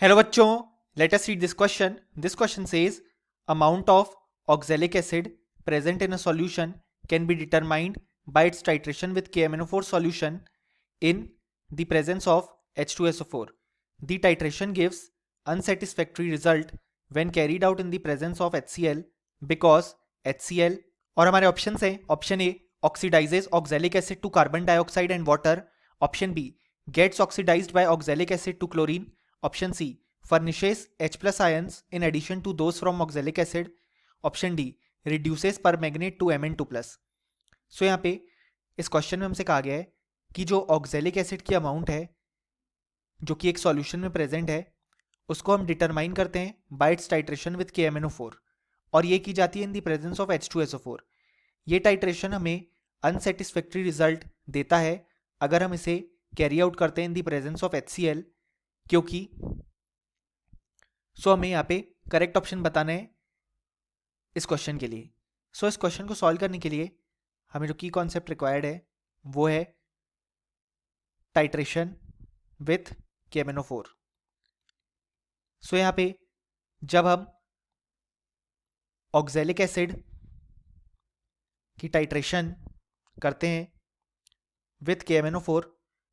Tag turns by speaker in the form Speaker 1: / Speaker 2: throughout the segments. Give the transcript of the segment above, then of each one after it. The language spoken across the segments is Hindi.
Speaker 1: हेलो बच्चों, let us read this question. This question says amount of oxalic acid present in a solution can be determined by its titration with KMnO4 solution in the presence of H2SO4. The titration gives unsatisfactory result when carried out in the presence of HCl because HCl और हमारे ऑप्शन है option A oxidizes oxalic acid to carbon dioxide and water, option B gets oxidized by oxalic acid to chlorine, option C furnishes H plus ions in addition to those from oxalic acid, option D reduces permanganate to Mn2 plus. सो यहाँ पे इस क्वेश्चन में हमसे कहा गया है कि जो ऑक्सैलिक एसिड की अमाउंट है जो कि एक सॉल्यूशन में प्रेजेंट है उसको हम डिटरमाइन करते हैं bye it's titration with KMnO4 और ये की जाती है in the presence of H2SO4. ये टाइट्रेशन हमें अनसेटिस्फैक्ट्री रिजल्ट देता है अगर हम इसे कैरी आउट करते हैं in the presence of HCl, क्योंकि हमें यहाँ पे करेक्ट ऑप्शन बताना है इस क्वेश्चन के लिए. इस क्वेश्चन को सॉल्व करने के लिए हमें जो की कॉन्सेप्ट रिक्वायर्ड है वो है टाइट्रेशन विथ KMnO4. यहाँ पे जब हम ऑक्सैलिक एसिड की टाइट्रेशन करते हैं विथ KMnO4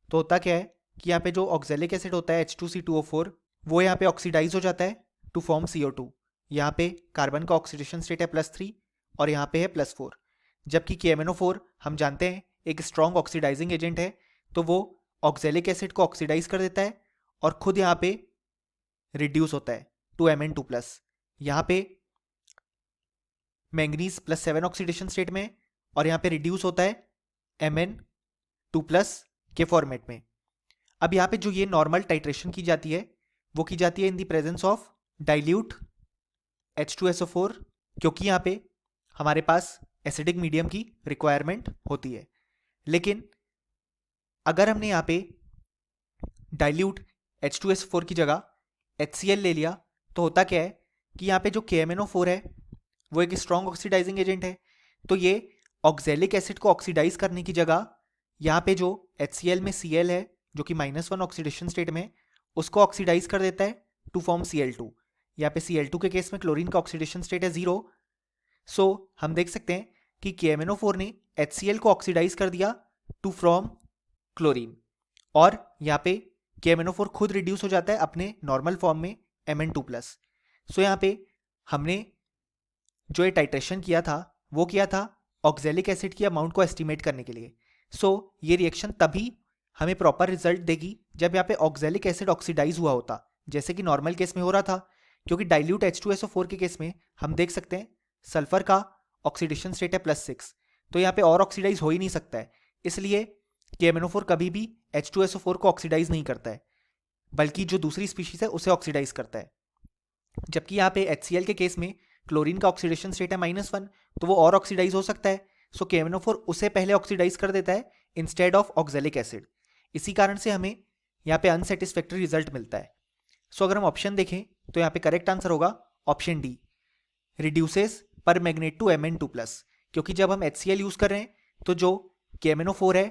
Speaker 1: तो होता क्या है कि यहाँ पे जो ऑक्सैलिक एसिड होता है H2C2O4 वो यहाँ पे ऑक्सीडाइज हो जाता है टू फॉर्म CO2. यहाँ पे कार्बन का ऑक्सीडेशन स्टेट है +3 और यहाँ पे है +4, जबकि KMnO4 हम जानते हैं एक स्ट्रॉन्ग ऑक्सीडाइजिंग एजेंट है, तो वो ऑक्सैलिक एसिड को ऑक्सीडाइज कर देता है और खुद यहाँ पे रिड्यूस होता है टू Mn2+. यहाँ पे मैंगनीज +7 ऑक्सीडेशन स्टेट में और यहाँ पे रिड्यूस होता है Mn2+ के फॉर्मेट में. अब यहाँ पे जो ये नॉर्मल टाइट्रेशन की जाती है वो की जाती है in the presence of dilute H2SO4, क्योंकि यहाँ पे हमारे पास एसिडिक मीडियम की रिक्वायरमेंट होती है. लेकिन अगर हमने यहाँ पे डाइल्यूट H2SO4 की जगह HCl ले लिया तो होता क्या है कि यहाँ पे जो KMnO4 है वो एक स्ट्रॉन्ग ऑक्सीडाइजिंग एजेंट है, तो ये ऑक्सैलिक एसिड को ऑक्सीडाइज करने की जगह यहाँ पे जो HCl में Cl है जो कि -1 ऑक्सीडेशन स्टेट में उसको ऑक्सीडाइज कर देता है टू फॉर्म Cl2. यहाँ पे Cl2 के केस में क्लोरीन का ऑक्सीडेशन स्टेट है 0. हम देख सकते हैं कि KMnO4 ने HCl को ऑक्सीडाइज कर दिया टू फॉर्म क्लोरीन और यहाँ पे KMnO4 खुद रिड्यूस हो जाता है अपने नॉर्मल फॉर्म में Mn2+. यहाँ पे हमने जो ये टाइट्रेशन किया था वो किया था ऑक्सैलिक एसिड की अमाउंट को एस्टिमेट करने के लिए. ये रिएक्शन तभी हमें प्रॉपर रिजल्ट देगी जब यहाँ पे ऑक्सैलिक एसिड ऑक्सीडाइज हुआ होता, जैसे कि नॉर्मल केस में हो रहा था, क्योंकि डाइल्यूट H2SO4 के केस में हम देख सकते हैं सल्फर का ऑक्सीडेशन स्टेट है +6, तो यहाँ पे और ऑक्सीडाइज हो ही नहीं सकता है, इसलिए KMnO4 कभी भी H2SO4 को ऑक्सीडाइज नहीं करता है बल्कि जो दूसरी स्पीशीज है उसे ऑक्सीडाइज करता है. जबकि यहाँ पे HCl के केस में क्लोरीन का ऑक्सीडेशन स्टेट है -1, तो वो और ऑक्सीडाइज हो सकता है, KMnO4 उसे पहले ऑक्सीडाइज कर देता है इंस्टेड ऑफ ऑक्सैलिक एसिड. इसी कारण से हमें यहाँ पे अनसेटिस्फैक्टरी रिजल्ट मिलता है. अगर हम ऑप्शन देखें तो यहाँ पे करेक्ट आंसर होगा option D, reduces permanganate to Mn2+, क्योंकि जब हम HCl यूज कर रहे हैं तो जो KMnO4 है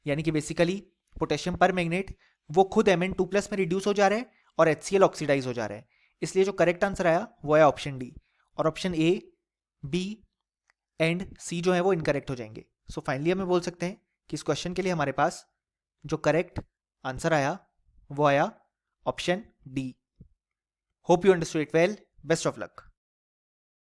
Speaker 1: यानी कि बेसिकली पोटेशियम परमैंगनेट वो खुद Mn2+ में रिड्यूस हो जा रहा है और HCl ऑक्सीडाइज हो जा रहा है, इसलिए जो करेक्ट आंसर आया वो है ऑप्शन डी और ऑप्शन ए, बी एंड सी जो है वो इनकरेक्ट हो जाएंगे. फाइनली हमें बोल सकते हैं कि इस क्वेश्चन के लिए हमारे पास जो करेक्ट आंसर आया वो आया option D. Hope you understood it well. Best of luck.